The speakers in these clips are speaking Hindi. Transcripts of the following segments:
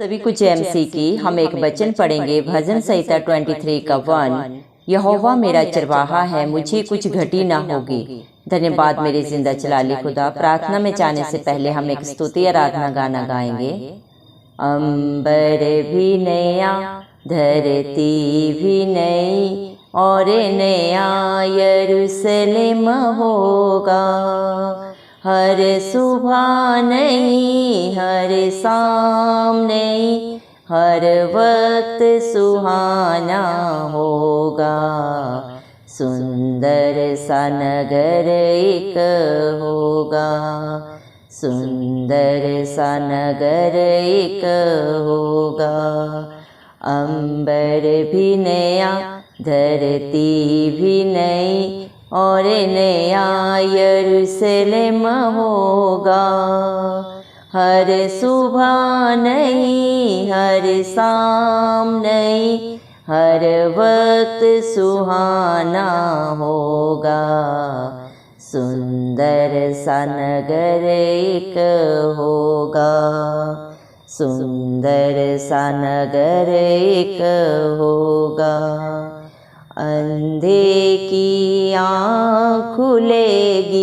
सभी कुछ एमसी की हम एक वचन पढ़ेंगे भजन संहिता 23 का 1। यहोवा मेरा चरवाहा है, मुझे कुछ घटी ना होगी। धन्यवाद मेरे जिंदा चलाली खुदा। प्रार्थना में जाने से पहले हम एक स्तुति आराधना गाना गाएंगे। अंबर भी नया, धरती भी नई, और नया यरूशलेम होगा। हर सुबह नई, हर शाम नई, हर वक्त सुहाना होगा। सुंदर सा नगर एक होगा, सुंदर सा नगर एक होगा। अंबर भी नया, धरती भी नई, और नया यरूशलेम होगा। हर सुबह नई, हर शाम नई, हर वक्त सुहाना होगा। सुंदर सा नगर एक होगा, सुंदर सा नगर एक होगा। अंधे की आँख खुलेगी,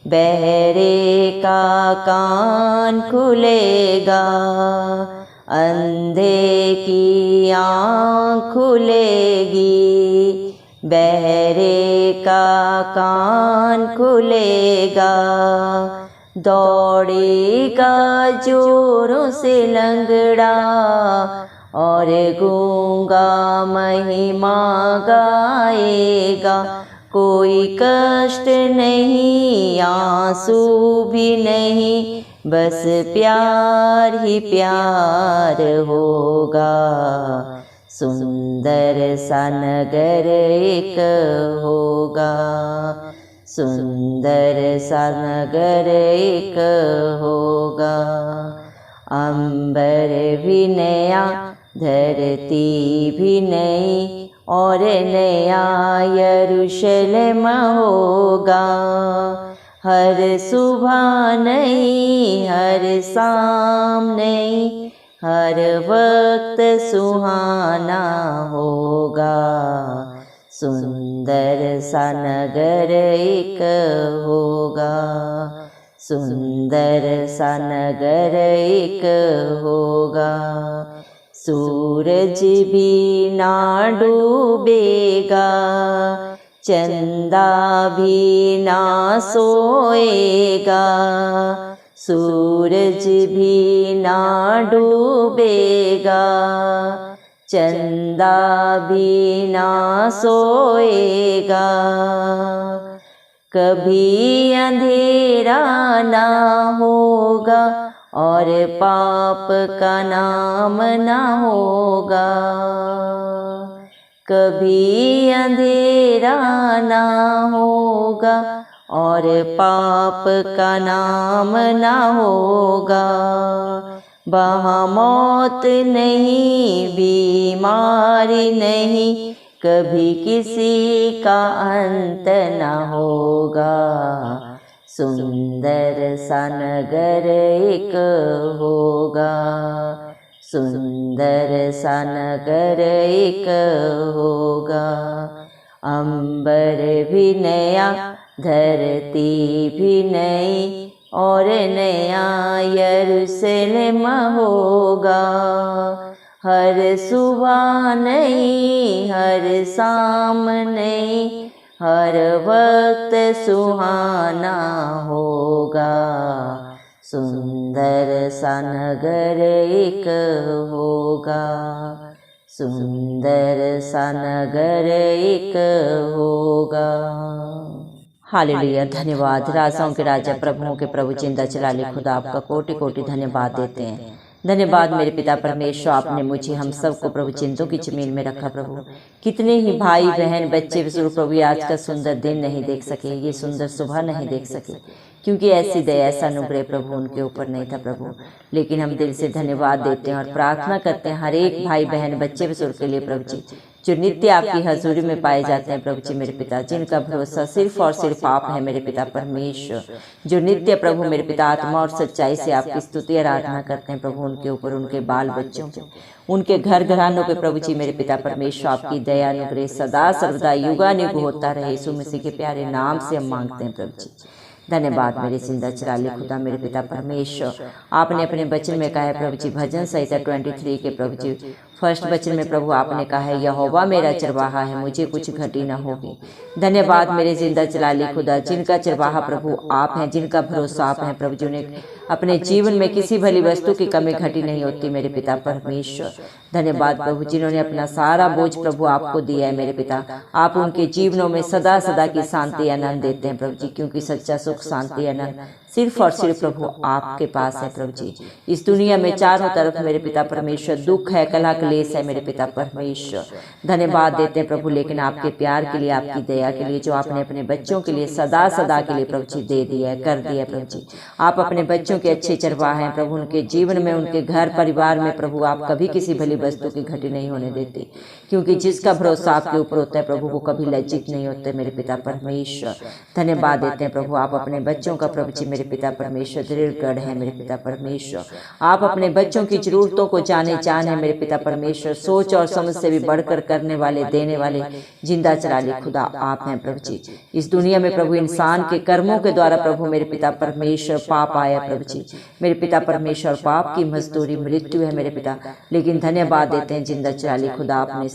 बहरे का कान खुलेगा। अंधे की आँख खुलेगी, बहरे का कान खुलेगा। दौड़ेगा जोरों से लंगड़ा, और गूंगा महिमा गाएगा। कोई कष्ट नहीं, आंसू भी नहीं, बस प्यार ही प्यार होगा। सुंदर सा नगर एक होगा, सुंदर सा नगर एक होगा। अंबर भी नया, धरती भी नई, और नया यरूशलेम होगा। हर सुबह नई, हर शाम नई, हर वक्त सुहाना होगा। सुंदर सा नगर एक होगा, सुंदर सा नगर एक होगा। सूरज भी ना डूबेगा, चंदा भी ना सोएगा। सूरज भी ना डूबेगा, चंदा भी ना सोएगा। कभी अंधेरा ना होगा, और पाप का नाम ना होगा। कभी अंधेरा ना होगा, और पाप का नाम ना होगा। वहाँ मौत नहीं, बीमारी नहीं, कभी किसी का अंत ना होगा। सुंदर सा नगर एक होगा, सुंदर सा नगर एक होगा। अंबर भी नया, धरती भी नई, और नया यरूशलेम होगा। हर सुबह नई, हर शाम नई, हर वक्त सुहाना होगा। सुंदर सा नगर एक होगा, सुंदर सा नगर एक होगा। हालेलुया। धन्यवाद। राजाओं के राजा, प्रभुओं के प्रभु, जिंदा चलाले खुदा, आपका कोटि कोटि धन्यवाद देते हैं। धन्यवाद मेरे पिता परमेश्वर, आपने मुझे हम सबको प्रभु चिंतों की जमीन में रखा। प्रभु कितने ही भाई बहन बच्चे बुजुर्ग प्रभु आज का सुंदर दिन नहीं देख सके, ये सुंदर सुबह नहीं देख सके, क्योंकि ऐसी दया ऐसा अनुग्रह प्रभु उनके ऊपर नहीं था प्रभु। लेकिन हम दिल से धन्यवाद देते हैं और प्रार्थना करते हैं हर एक भाई बहन बच्चे बुजुर्ग के लिए प्रभु जी, जो नित्य आपकी हजूरी में पाए जाते हैं प्रभु जी मेरे पिता, जिनका भरोसा सिर्फ और सिर्फ आप है मेरे पिता परमेश्वर, जो नित्य प्रभु मेरे पिता आत्मा और सच्चाई से आपकी स्तुति आराधना करते हैं प्रभु, उनके ऊपर, उनके बाल बच्चों पे, उनके घर घरानों पे प्रभु जी मेरे पिता परमेश्वर आपकी दया अनुग्रह सदा सर्वदा युगानुग होता रहे। यीशु मसीह के प्यारे नाम से हम मांगते हैं प्रभु जी। धन्यवाद मेरे जिंदा चिराले खुदा मेरे पिता परमेश्वर। आपने अपने वचन में कहा है प्रभु जी, भजन संहिता 23 के प्रभु जी फर्स्ट वचन में प्रभु आपने कहा है, यहोवा मेरा चरवाहा है, मुझे कुछ घटी न होगी। धन्यवाद मेरे जिंदा चिराले खुदा, जिनका चरवाहा प्रभु आप हैं, जिनका भरोसा आप हैं प्रभु जी, उन्हें अपने जीवन में किसी भली वस्तु की कमी घटी नहीं होती मेरे पिता परमेश्वर। धन्यवाद प्रभु, जिन्होंने अपना सारा बोझ प्रभु आपको दिया है मेरे पिता, आप उनके जीवनों में सदा सदा की शांति आनंद देते हैं प्रभु जी, क्योंकि सच्चा सुख शांति आनंद सिर्फ और सिर्फ प्रभु आपके पास है प्रभु जी। इस दुनिया में चारों तरफ मेरे पिता परमेश्वर दुख है, कलह क्लेश है मेरे पिता परमेश्वर। धन्यवाद देते हैं प्रभु, लेकिन आपके प्यार के लिए, आपकी दया के लिए, जो आपने अपने बच्चों के लिए सदा सदा के लिए प्रभु जी दे दिया है, कर दिया प्रभु जी। आप अपने बच्चों के अच्छे चरवाहा हैं प्रभु, उनके जीवन में, उनके घर परिवार में प्रभु आप कभी किसी भली वस्तु की घटी नहीं होने देते, क्योंकि जिसका भरोसा आपके ऊपर होता है प्रभु वो कभी लज्जित नहीं होते मेरे पिता परमेश्वर। धन्यवाद देते हैं प्रभु, आप अपने बच्चों का प्रभु जी मेरे पिता परमेश्वर दृढ़ है मेरे पिता परमेश्वर। आप अपने बच्चों की जरूरतों को जाने मेरे पिता परमेश्वर, सोच और समझ से भी बढ़कर करने वाले, देने वाले, जिंदा चिराले खुदा आप हैं प्रभु जी। इस दुनिया में प्रभु इंसान के कर्मों के द्वारा प्रभु मेरे पिता परमेश्वर पाप आया प्रभु जी मेरे पिता परमेश्वर, पाप की मजदूरी मृत्यु है मेरे पिता। लेकिन धन्यवाद देते हैं जिंदा चिराले खुदा, आपने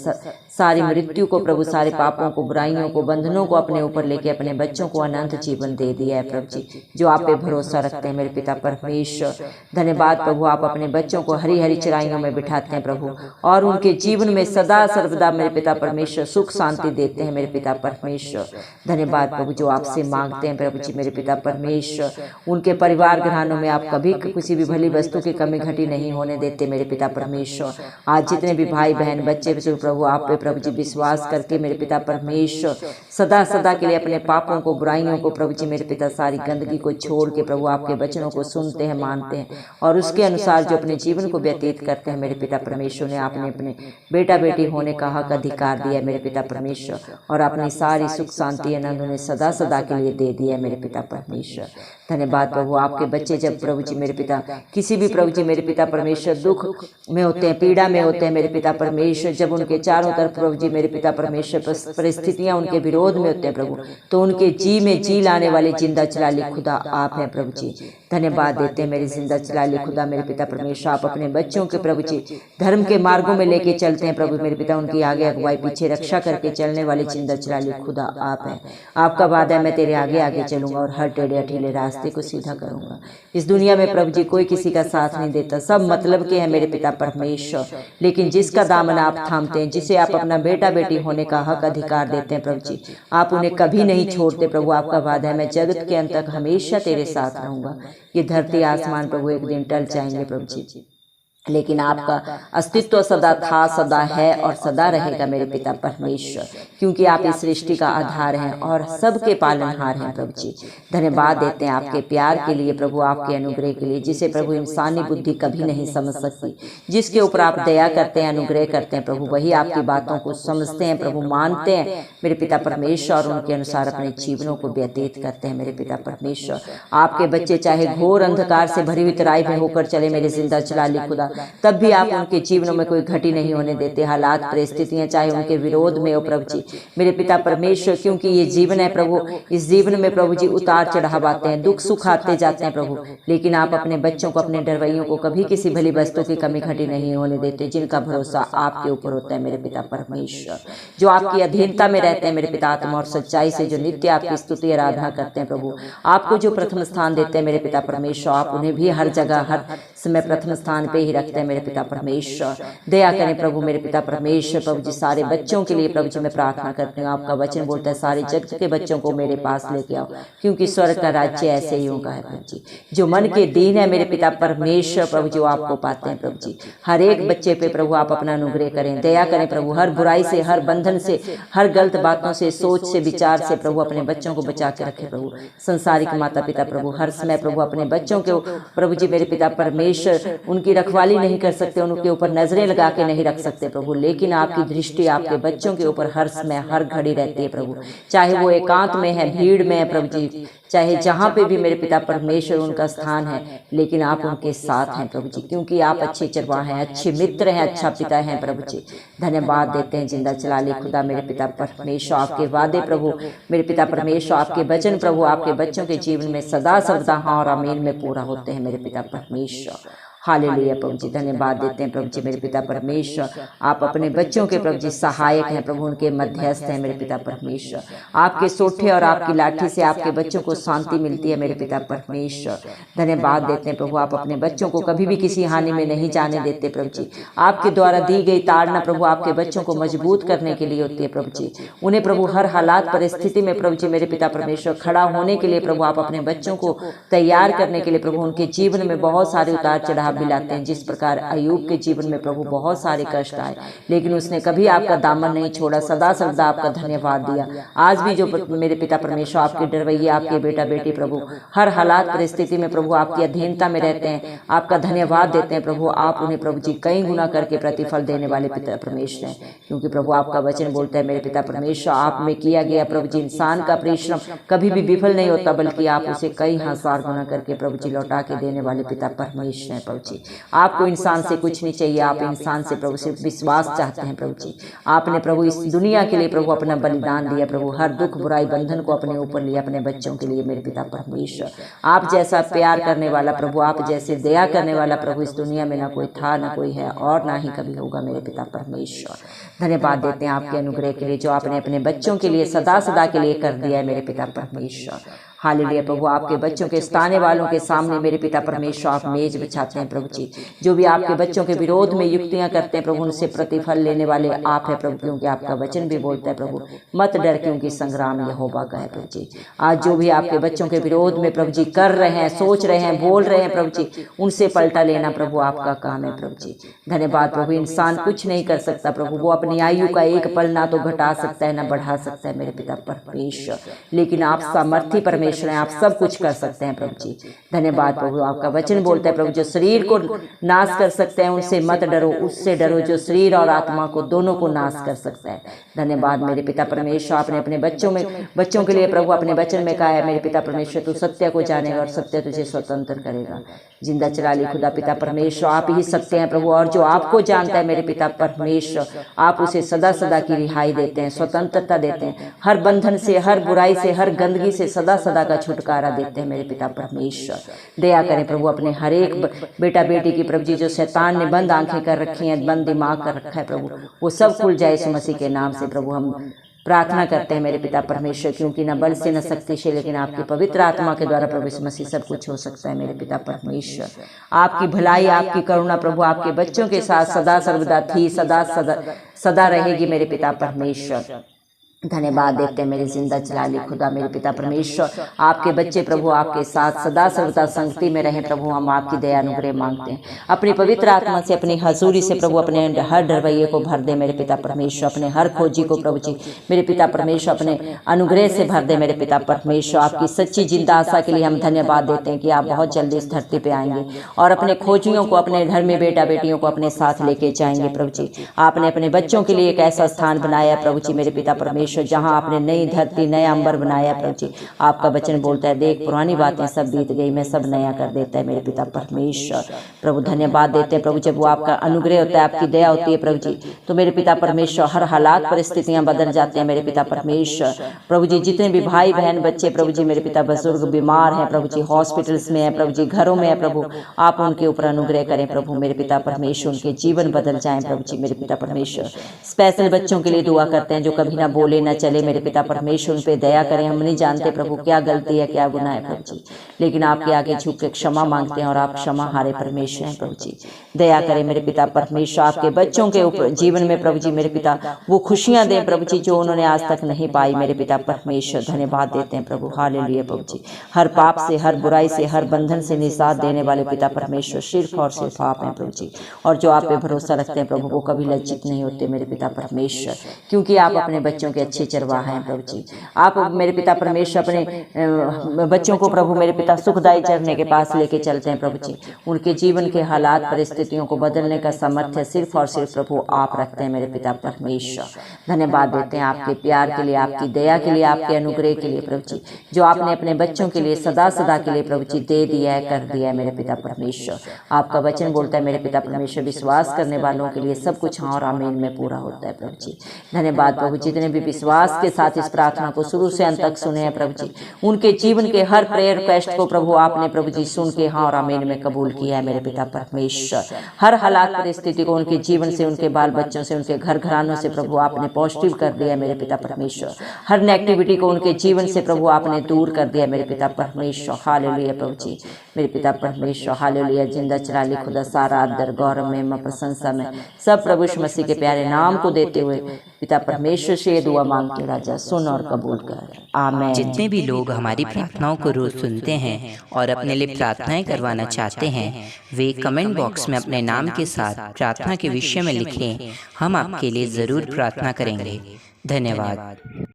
सारी मृत्यु को प्रभु, सारे पापों को, बुराइयों को, बंधनों को अपने ऊपर लेके अपने बच्चों को अनंत जीवन दे दिया है प्रभु जी, जो आप पे भरोसा रखते हैं मेरे पिता परमेश्वर। धन्यवाद प्रभु, आप अपने बच्चों को हरी हरी चराइयों में बिठाते हैं प्रभु, और उनके जीवन में सदा सर्वदा मेरे पिता परमेश्वर सुख शांति देते हैं मेरे पिता परमेश्वर। धन्यवाद प्रभु, जो आपसे मांगते हैं प्रभु जी मेरे पिता परमेश्वर, उनके परिवार घरानों में आप कभी किसी भी भली वस्तु की कमी घटी नहीं होने देते मेरे पिता परमेश्वर। आज जितने भी भाई बहन बच्चे प्रभु आप पे प्रभु जी विश्वास करके मेरे पिता परमेश्वर सदा सदा के लिए अपने पापों को, बुराइयों को प्रभु जी मेरे पिता, सारी गंदगी को छोड़ के प्रभु आपके वचनों को सुनते हैं, मानते हैं, और उसके अनुसार जो अपने जीवन को व्यतीत करते हैं मेरे पिता परमेश्वर ने आपने अपने बेटा बेटी होने का हक अधिकार दिया मेरे पिता परमेश्वर, और अपनी सारी सुख शांति आनंद उन्हें सदा सदा के लिए दे दिया मेरे पिता परमेश्वर। धन्यवाद प्रभु, आपके बच्चे जब प्रभु जी मेरे पिता किसी भी प्रभु जी मेरे पिता परमेश्वर दुख में होते हैं, पीड़ा में होते हैं मेरे पिता परमेश्वर, जब उनके चारों तरफ प्रभु जी मेरे पिता परमेश्वर परिस्थितियां उनके विरोध में होते हैं प्रभु, तो उनके जी में जी लाने वाले जिंदा चिराले खुदा आप हैं प्रभु जी। धन्यवाद देते हैं मेरे जिंदा चिराले खुदा मेरे पिता परमेश्वर, आप अपने बच्चों के प्रभु जी धर्म के मार्गों में लेके चलते हैं प्रभु मेरे पिता, उनकी आगे अगुवाई पीछे रक्षा करके चलने वाले जिंदा चिराले खुदा आप हैं। आपका वादा है, मैं तेरे आगे आगे चलूंगा और हर टेढ़े अठीले रास्ते को सीधा करूंगा। इस दुनिया में प्रभु जी कोई किसी का साथ नहीं देता, सब मतलब के हैं मेरे पिता परमेश्वर, लेकिन जिसका दामन आप थामते हैं, जिसे आप अपना बेटा बेटी होने का हक अधिकार देते हैं प्रभु जी, आप उन्हें कभी नहीं छोड़ते प्रभु। आपका वादा है, मैं जगत के अंत तक हमेशा तेरे साथ रहूंगा। ये धरती आसमान प्रभु एक दिन टल जाएंगे प्रभु जी, लेकिन आपका अस्तित्व सदा था, सदा है और सदा रहेगा मेरे पिता परमेश्वर, क्योंकि आप इस सृष्टि का आधार हैं और सबके पालनहार हैं प्रभु जी। धन्यवाद देते हैं आपके प्यार के लिए प्रभु, आपके अनुग्रह के लिए, जिसे प्रभु इंसानी बुद्धि कभी नहीं समझ सकती, जिसके ऊपर आप दया करते हैं, अनुग्रह करते हैं प्रभु, वही आपकी बातों को समझते हैं प्रभु, मानते हैं मेरे पिता परमेश्वर, और उनके अनुसार अपने जीवनों को व्यतीत करते हैं मेरे पिता परमेश्वर। आपके बच्चे चाहे घोर अंधकार से भरी हुई तराई में होकर चले मेरे जिंदा चिराले खुदा, तब भी आप उनके जीवनों में कोई घटी नहीं होने देते। हालात परिस्थितियां चाहे उनके विरोध में हो प्रभु जी मेरे पिता परमेश्वर, क्योंकि ये जीवन है प्रभु, इस जीवन में प्रभु जी उतार चढ़ाव आते हैं, दुख सुख आते जाते हैं प्रभु, लेकिन आप अपने बच्चों को, अपने डरवैयों को कभी किसी भली वस्तु की कमी घटी नहीं होने देते, जिनका भरोसा आपके ऊपर होता है मेरे पिता परमेश्वर, जो आपकी अधीनता में रहते हैं मेरे पिता, आत्मा और सच्चाई से, जो नित्य आपकी स्तुति आराधना करते हैं प्रभु, आपको जो प्रथम स्थान देते हैं मेरे पिता परमेश्वर, आप उन्हें भी हर जगह, हर समय प्रथम स्थान पे ही रखते हैं मेरे पिता परमेश्वर। दया करें प्रभु मेरे पिता परमेश्वर। प्रभु जी सारे बच्चों के लिए प्रभु जी मैं प्रार्थना करती हूँ। आपका वचन बोलता है सारे जगत के बच्चों को मेरे पास लेके आओ, क्योंकि स्वर्ग का राज्य ऐसे ही होगा है प्रभु जी। जो मन के दीन है मेरे पिता परमेश्वर प्रभु जो आपको पाते हैं प्रभु जी, हर एक बच्चे पे प्रभु आप अपना अनुग्रह करें, दया करें प्रभु। हर बुराई से, हर बंधन से, हर गलत बातों से, सोच से, विचार से प्रभु अपने बच्चों को बचा के रखे प्रभु। संसारिक माता पिता प्रभु हर समय प्रभु अपने बच्चों के प्रभु जी मेरे पिता परमेश्वर उनकी रखवाली नहीं कर सकते, उनके ऊपर नजरें लगा के नहीं रख सकते प्रभु, लेकिन आपकी दृष्टि आपके बच्चों के ऊपर हर समय हर घड़ी रहती है प्रभु। चाहे वो एकांत में है, भीड़ में है प्रभु जी, चाहे जहाँ पे भी मेरे पिता परमेश्वर उनका स्थान है, लेकिन आप उनके साथ हैं प्रभु जी, क्योंकि आप अच्छे चरवाह हैं, अच्छे मित्र हैं, अच्छा पिता हैं प्रभु जी। धन्यवाद देते हैं जिंदा चला ले खुदा मेरे पिता परमेश्वर। आपके वादे प्रभु मेरे पिता परमेश्वर, आपके वचन प्रभु आपके बच्चों के जीवन में सदा सर्वदा हाँ और आमीन में पूरा होते हैं मेरे पिता परमेश्वर। हालेलुया प्रभु जी। धन्यवाद देते हैं प्रभु जी मेरे पिता परमेश्वर। आप अपने बच्चों के प्रभु जी सहायक हैं प्रभु, उनके मध्यस्थ हैं मेरे पिता परमेश्वर। आपके सोठे और आपकी लाठी से आपके बच्चों को शांति मिलती है मेरे पिता परमेश्वर। धन्यवाद देते हैं प्रभु आप अपने बच्चों को कभी भी किसी हानि में नहीं जाने देते प्रभु जी। आपके द्वारा दी गई ताड़ना प्रभु आपके बच्चों को मजबूत करने के लिए होती है प्रभु जी। उन्हें प्रभु हर हालात परिस्थिति में प्रभु जी मेरे पिता परमेश्वर खड़ा होने के लिए प्रभु आप अपने बच्चों को तैयार करने के लिए प्रभु उनके जीवन में बहुत सारे उतार चढ़ाव मिलाते हैं। जिस प्रकार अयूब के जीवन में प्रभु बहुत सारे कष्ट आए, लेकिन उसने कभी आपका दामन नहीं छोड़ा, सदा सर्वदा आपका धन्यवाद दिया। आज भी जो मेरे पिता परमेश्वर आपके डरवैया आपके बेटा बेटी प्रभु हर हालात परिस्थिति में प्रभु आपकी अधीनता में रहते हैं, आपका धन्यवाद देते हैं प्रभु। आप उन्हें प्रभु जी कई गुना करके प्रतिफल देने वाले पिता परमेश्वर हैं, क्योंकि प्रभु आपका वचन बोलता है मेरे पिता परमेश्वर आप में किया गया प्रभु जी इंसान का परिश्रम कभी भी विफल नहीं होता, बल्कि आप उसे कई हजार गुना करके प्रभु जी लौटा के देने वाले पिता परमेश्वर हैं प्रभु जी। आपको इंसान से कुछ नहीं चाहिए, आप इंसान से प्रभु सिर्फ विश्वास चाहते हैं प्रभु जी। आपने प्रभु इस दुनिया के लिए प्रभु अपना बलिदान दिया प्रभु, हर दुख बुराई बंधन को अपने ऊपर लिया अपने बच्चों के लिए मेरे पिता परमेश्वर। आप जैसा प्यार करने वाला प्रभु, आप जैसे दया करने वाला प्रभु इस दुनिया में ना कोई था, ना कोई है और ना ही कभी होगा मेरे पिता परमेश्वर। धन्यवाद देते हैं आपके अनुग्रह के लिए जो आपने अपने बच्चों के लिए सदा सदा के लिए कर दिया है मेरे पिता परमेश्वर। हालेलुया प्रभु आपके बच्चों के स्थाने वालों के सामने मेरे पिता परमेश्वर आप मेज बिछाते हैं प्रभु जी। जो भी आपके बच्चों के विरोध में युक्तियां करते हैं प्रभु उनसे प्रतिफल लेने वाले आप है प्रभु, क्योंकि आपका वचन भी बोलता है प्रभु मत डर क्योंकि संग्राम यहोवा का है प्रभु जी। आज जो भी आपके बच्चों के विरोध में प्रभु जी कर रहे हैं, सोच रहे हैं, बोल रहे हैं प्रभु जी, उनसे पलटा लेना प्रभु आपका काम है प्रभु जी। धन्यवाद प्रभु। इंसान कुछ नहीं कर सकता प्रभु, वो अपनी आयु का एक पल ना तो घटा सकता है ना बढ़ा सकता है मेरे पिता परमेश्वर, लेकिन आप सामर्थी परमेश्वर आप सब कुछ कर सकते हैं प्रभु जी। धन्यवाद प्रभु। आपका वचन बोलता है प्रभु जो शरीर को नाश कर सकते हैं उनसे मत डरो, उससे डरो जो शरीर और आत्मा को दोनों को नाश कर सकता है। धन्यवाद मेरे पिता परमेश्वर। आपने अपने बच्चों के लिए प्रभु अपने वचन में कहा है मेरे पिता परमेश्वर तू सत्य को जानेगा और सत्य तुझे स्वतंत्र करेगा। जिंदा चलाली खुदा पिता परमेश्वर आप ही सत्य हैं प्रभु, और जो आपको जानता है मेरे पिता परमेश्वर आप उसे सदा सदा की रिहाई देते हैं, स्वतंत्रता देते हैं, हर बंधन से, हर बुराई से, हर गंदगी से सदा सदा का छुटकारा देते हैं मेरे पिता परमेश्वर। दया करें प्रभु अपने हर एक बेटा बेटी की प्रभु जी जो शैतान ने बंद आंखें कर रखी हैं, बंद दिमाग कर रखा है प्रभु, वो सब खुल जाए इस मसीह के नाम से प्रभु हम प्रार्थना करते हैं मेरे पिता परमेश्वर। क्योंकि न बल से न शक्ति से, लेकिन आपकी पवित्र आत्मा के द्वारा प्रभु यीशु मसीह सब कुछ हो सकता है मेरे पिता परमेश्वर। आपकी भलाई आपकी करुणा प्रभु आपके बच्चों के साथ सदा सर्वदा थी, सदा रहेगी मेरे पिता परमेश्वर। धन्यवाद देते हैं मेरे जिंदा चलाली खुदा मेरे पिता परमेश्वर। आपके बच्चे प्रभु आपके साथ सदा सर्वदा संगति में रहे प्रभु, हम आपकी दया अनुग्रह मांगते हैं। अपनी पवित्र आत्मा से, अपनी हजूरी से प्रभु अपने हर डरवैये को भर दे मेरे पिता परमेश्वर। अपने हर खोजी को प्रभु जी मेरे पिता परमेश्वर अपने अनुग्रह से भर दे मेरे पिता परमेश्वर। आपकी सच्ची जिंदा आशा के लिए हम धन्यवाद देते हैं कि आप बहुत जल्दी इस धरती पे आएंगे और अपने खोजियों को, अपने घर में बेटा बेटियों को अपने साथ लेके जाएंगे प्रभु जी। आपने अपने बच्चों के लिए एक ऐसा स्थान बनाया प्रभु जी मेरे पिता परमेश्वर जहां आपने नई धरती नया अंबर बनाया प्रभु जी। आपका वचन बोलता है देख पुरानी बातें सब बीत गई, मैं सब नया कर देता है मेरे पिता परमेश्वर। प्रभु धन्यवाद देते हैं प्रभु, जब वो आपका अनुग्रह होता है, आपकी दया होती है प्रभु जी, तो मेरे पिता परमेश्वर हर हालात परिस्थितियां बदल जाते हैं मेरे पिता परमेश्वर। प्रभु जी जितने भी भाई बहन बच्चे प्रभु जी मेरे पिता बुजुर्ग बीमार हैं प्रभु जी, हॉस्पिटल्स में है प्रभु जी, घरों में है प्रभु, आप उनके ऊपर अनुग्रह करें प्रभु मेरे पिता परमेश्वर, उनके जीवन बदल जाएं प्रभु जी मेरे पिता परमेश्वर। स्पेशल बच्चों के लिए दुआ करते हैं जो कभी ना बोले बोले न चले मेरे पिता परमेश्वर, उन पे दया करें। हम नहीं जानते प्रभु क्या गलती है क्या गुनाह है प्रभु जी, लेकिन आपके आगे झुक के क्षमा मांगते हैं और आप क्षमा हारे परमेश्वर हैं प्रभु जी। दया करें मेरे पिता परमेश्वर, आपके बच्चों के ऊपर जीवन में प्रभु जी मेरे पिता वो खुशियां दें प्रभु जी जो उन्होंने आज तक नहीं पाई मेरे पिता परमेश्वर। धन्यवाद देते हैं प्रभु, हालेलुया प्रभु जी। हर पाप से, हर बुराई से, हर बंधन से निजात देने वाले पिता परमेश्वर सिर्फ और सिर्फ आप हैं प्रभु जी। और जो आप पे भरोसा रखते हैं प्रभु वो कभी लज्जित नहीं होते मेरे पिता परमेश्वर, क्योंकि आप अपने बच्चों के अच्छे चरवाहा हैं प्रभु जी। आप मेरे पिता परमेश्वर अपने बच्चों को प्रभु मेरे पिता सुखदायी चरने के पास लेके चलते हैं प्रभु जी। उनके जीवन के हालात परिस्थितियों को बदलने का सामर्थ्य सिर्फ और सिर्फ प्रभु आप रखते हैं मेरे पिता परमेश्वर। धन्यवाद देते हैं आपके प्यार के लिए, आपकी दया के लिए, आपके अनुग्रह के लिए प्रभु जी, जो आपने अपने बच्चों के लिए सदा सदा के लिए प्रभु जी दे दिया है, कर दिया है मेरे पिता परमेश्वर। आपका वचन बोलता है मेरे पिता परमेश्वर, विश्वास करने वालों के लिए सब कुछ हाँ और आमीन में पूरा होता है प्रभु जी। धन्यवाद प्रभु, जितने भी विश्वास के साथ इस प्रार्थना को शुरू से अंत तक सुने हैं प्रभु जी, उनके जीवन के हर प्रेयर रिक्वेस्ट को प्रभु आपने प्रभु जी सुन के हाँ और आमीन में कबूल किया है मेरे पिता परमेश्वर। हर हालात परिस्थिति को उनके जीवन से, उनके बाल बच्चों से, उनके घर घरानों से प्रभु आपने पॉजिटिव कर दिया है मेरे पिता परमेश्वर। हर नेगेटिविटी को उनके जीवन से प्रभु आपने दूर कर दिया मेरे पिता परमेश्वर। हालेलुया प्रभु जी मेरे पिता परमेश्वर, हालेलुया। जिंदा चराली खुदा सारा आदर गौरव में प्रशंसा में सब प्रभु यीशु मसीह के प्यारे नाम को देते हुए पिता परमेश्वर से ये दुआ मांगते राजा सुन और कबूल कर, आमीन। जितने भी लोग हमारी प्रार्थनाओं को रोज सुनते हैं और अपने लिए प्रार्थनाएं करवाना चाहते हैं, वे कमेंट बॉक्स में अपने नाम के साथ प्रार्थना के विषय में लिखें। हम आपके लिए जरूर प्रार्थना करेंगे। धन्यवाद।